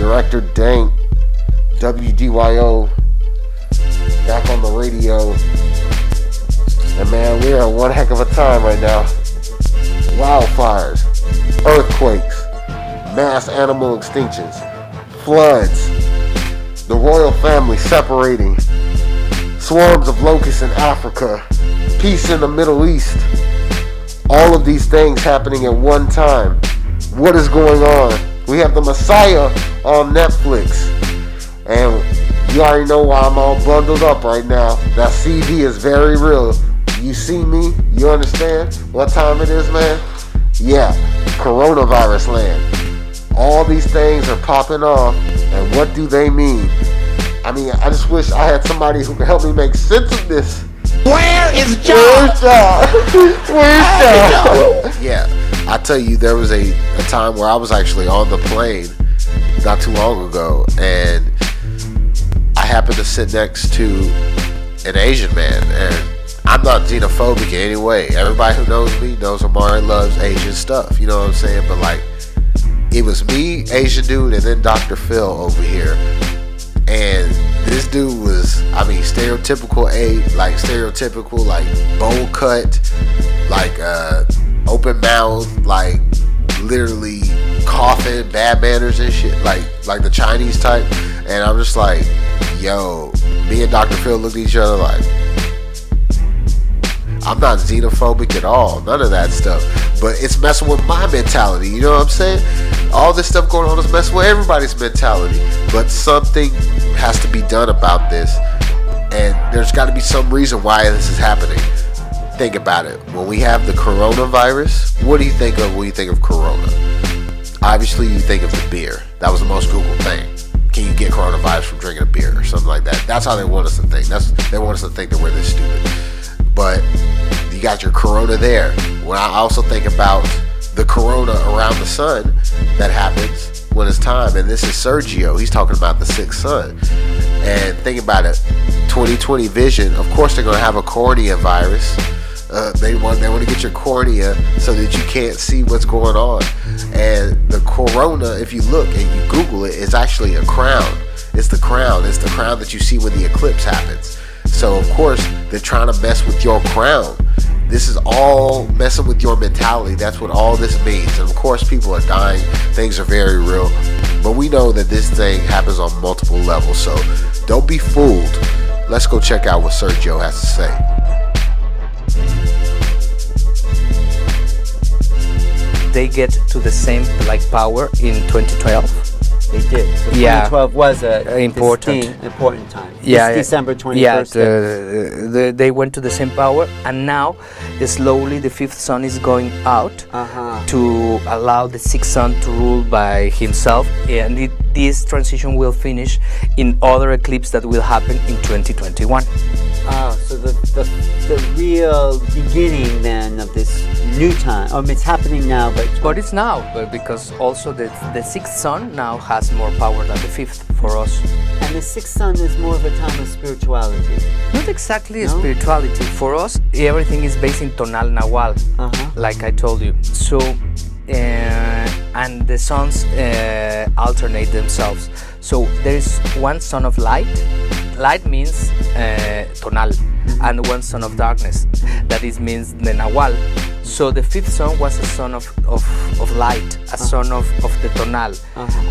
Director Dank, WDYO, back on the radio. And man, we are in one heck of a time right now. Wildfires, earthquakes, mass animal extinctions, floods, the royal family separating, swarms of locusts in Africa, peace in the Middle East. All of these things happening at one time. What is going on? We have The Messiah on Netflix. And you already know why I'm all bundled up right now. That CD is very real. You see me? You understand what time it is, man? Yeah, coronavirus land. All these things are popping off. And what do they mean? I mean, I just wish I had somebody who could help me make sense of this. Where is John? Where's John? Where's John? Yeah, I tell you, there was a time where I was actually on the plane not too long ago, and I happened to sit next to an Asian man, and I'm not xenophobic in any way. Everybody who knows me knows Amari loves Asian stuff, you know what I'm saying? But like, it was me, Asian dude, and then Dr. Phil over here. And this dude was, I mean, stereotypical, bowl cut, like open mouth, like literally coughing, bad manners and shit, like the Chinese type. And I'm just like, yo, me and Dr. Phil looked at each other like, I'm not xenophobic at all, none of that stuff. But it's messing with my mentality, you know what I'm saying? All this stuff going on is messing with everybody's mentality. But something has to be done about this. And there's got to be some reason why this is happening. Think about it. When we have the coronavirus, what do you think of when you think of corona? Obviously, you think of the beer. That was the most Googled thing. Can you get coronavirus from drinking a beer or something like that? That's how they want us to think. They want us to think that we're this stupid. But you got your corona there. When I also think about the corona around the sun that happens when it's time, and this is Sergio, he's talking about the sixth sun. And think about it, 2020 vision, of course they're going to have a cornea virus. They want to get your cornea so that you can't see what's going on. And the corona, if you look and you Google it, is actually a crown. It's the crown that you see when the eclipse happens. So of course they're trying to mess with your crown. This is all messing with your mentality. That's what all this means. And of course people are dying. Things are very real. But we know that this thing happens on multiple levels. So don't be fooled. Let's go check out what Sergio has to say. They get to the same power in 2012. They did. So 2012 was a important time. Yeah, December 21st. Yeah, they went to the same power, and now slowly the fifth sun is going out to allow the sixth sun to rule by himself, and this transition will finish in other eclipse that will happen in 2021. So the real beginning then of this new time. It's happening now, but it's now, because also the sixth sun now has more power than the fifth for us. And the sixth sun is more of a time of spirituality. Not exactly spirituality. For us, everything is based in tonal nahual, like I told you. So, and the suns alternate themselves. So there is one sun of light. Light means tonal, and one son of darkness. That means the Nahual. So the fifth son was a son of light, a son of the tonal.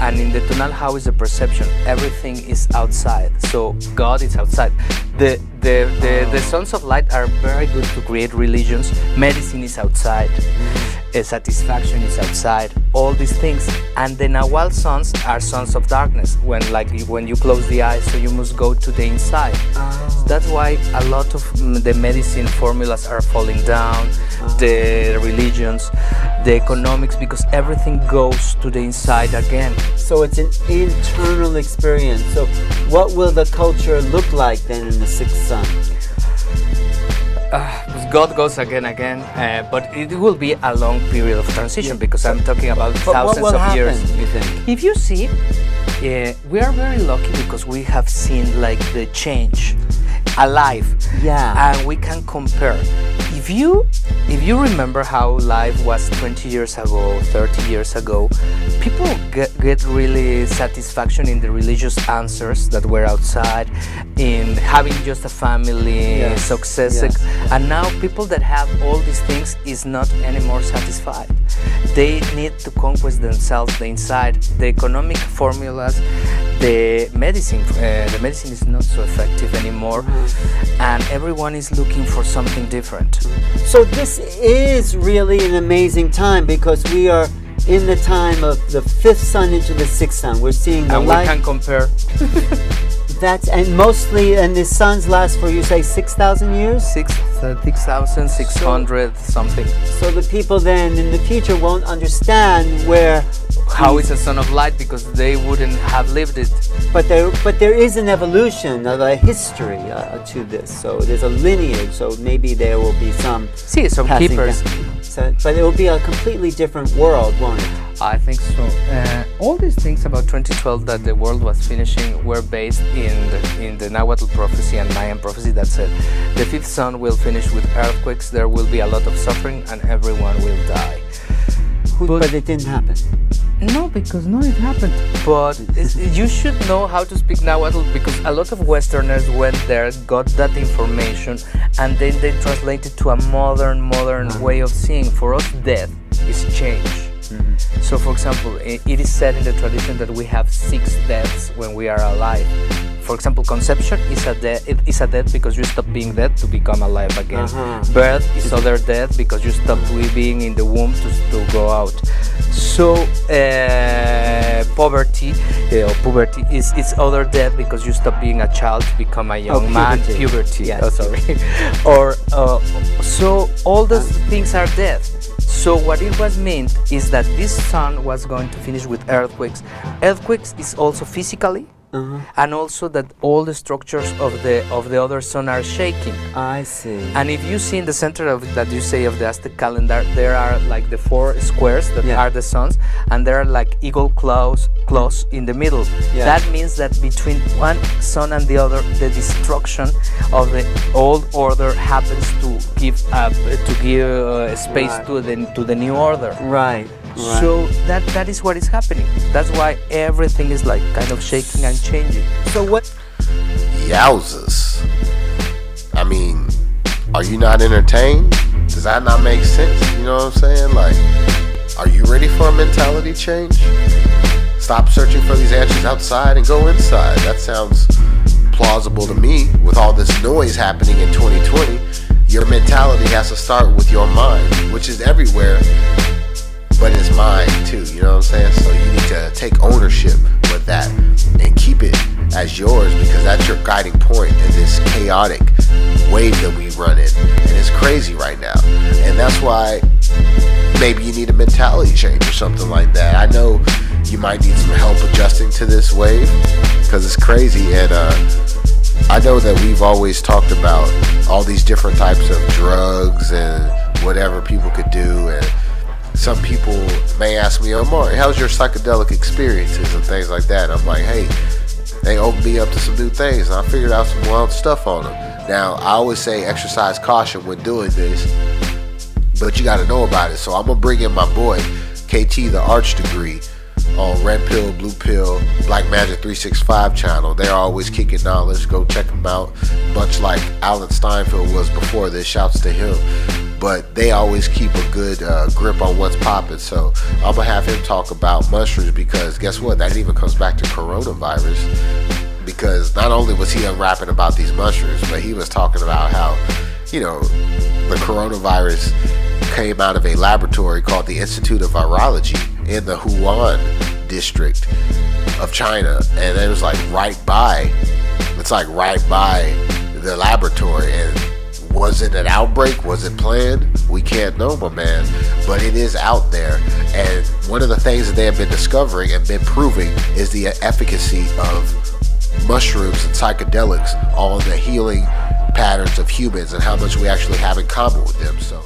And in the tonal, how is the perception? Everything is outside. So God is outside. The sons of light are very good to create religions. Medicine is outside. Satisfaction is outside. All these things. And the Nahual sons are sons of darkness. When you close the eyes, so you must go to the inside. So that's why a lot of the medicine formulas are falling down. The religions, the economics, because everything goes to the inside again. So it's an internal experience. So what will the culture look like then in the sixth sun? God goes again, but it will be a long period of transition, because I'm talking about thousands of years. You think? If you see, we are very lucky because we have seen the change alive. Yeah. And we can compare. If you remember how life was 20 years ago, 30 years ago, people get really satisfaction in the religious answers that were outside, in having just a family, success, and now people that have all these things is not anymore satisfied. They need to conquest themselves the inside. The economic formulas, the medicine is not so effective anymore, and everyone is looking for something different. So this is really an amazing time, because we are in the time of the fifth sun into the sixth sun. We're seeing the and light. we can compare. And the suns last for, you say, 6,000 years? 6,600 something. So the people then in the future won't understand how is a son of light, because they wouldn't have lived it. But there is an evolution of a history to this. So there's a lineage. So maybe there will be some passing keepers. But it will be a completely different world, won't it? I think so. All these things about 2012 that the world was finishing were based in the Nahuatl prophecy and Mayan prophecy that said the fifth sun will finish with earthquakes, there will be a lot of suffering, and everyone will die. But it didn't happen. No, because it happened. But you should know how to speak Nahuatl, because a lot of Westerners went there, got that information, and then they translated to a modern way of seeing. For us, death is change. So, for example, it is said in the tradition that we have 6 deaths when we are alive. For example, conception is a death because you stop being dead to become alive again. Birth is other death because you stop being in the womb to go out. So puberty is other death because you stop being a child to become a young man. Puberty. Yes. Oh, sorry. So all those things are death. So what it was meant is that this sun was going to finish with earthquakes. Earthquakes is also physically, and also that all the structures of the other sun are shaking. I see. And if you see in the center of that you say of the Aztec calendar, there are like the 4 squares that are the suns, and there are like eagle claws in the middle. That means that between one sun and the other, the destruction of the old order happens to give space to the new order. Right. So that is what is happening. That's why everything is like kind of shaking and changing. So what? Yowzers. I mean, are you not entertained? Does that not make sense? You know what I'm saying? Like, are you ready for a mentality change? Stop searching for these answers outside and go inside. That sounds plausible to me. With all this noise happening in 2020, your mentality has to start with your mind, which is everywhere, but it's mine too, you know what I'm saying? So you need to take ownership with that and keep it as yours, because that's your guiding point in this chaotic wave that we run in. And it's crazy right now. And that's why maybe you need a mentality change or something like that. I know you might need some help adjusting to this wave, because it's crazy. And I know that we've always talked about all these different types of drugs and whatever people could do, and some people may ask me, Mark, how's your psychedelic experiences and things like that? I'm like, hey, they opened me up to some new things, and I figured out some wild stuff on them. Now, I always say exercise caution when doing this, but you got to know about it. So I'm going to bring in my boy, KT the Arch Degree, on Red Pill, Blue Pill, Black Magic 365 channel. They're always kicking knowledge. Go check them out. Much like Alan Steinfeld was before this. Shouts to him. But they always keep a good grip on what's popping. So I'm going to have him talk about mushrooms, because guess what? That even comes back to coronavirus. Because not only was he unwrapping about these mushrooms, but he was talking about how, the coronavirus came out of a laboratory called the Institute of Virology in the Wuhan district of China. And it was like right by the laboratory. And was it an outbreak? Was it planned? We can't know, my man. But it is out there. And one of the things that they have been discovering and been proving is the efficacy of mushrooms and psychedelics on the healing patterns of humans and how much we actually have in common with them. So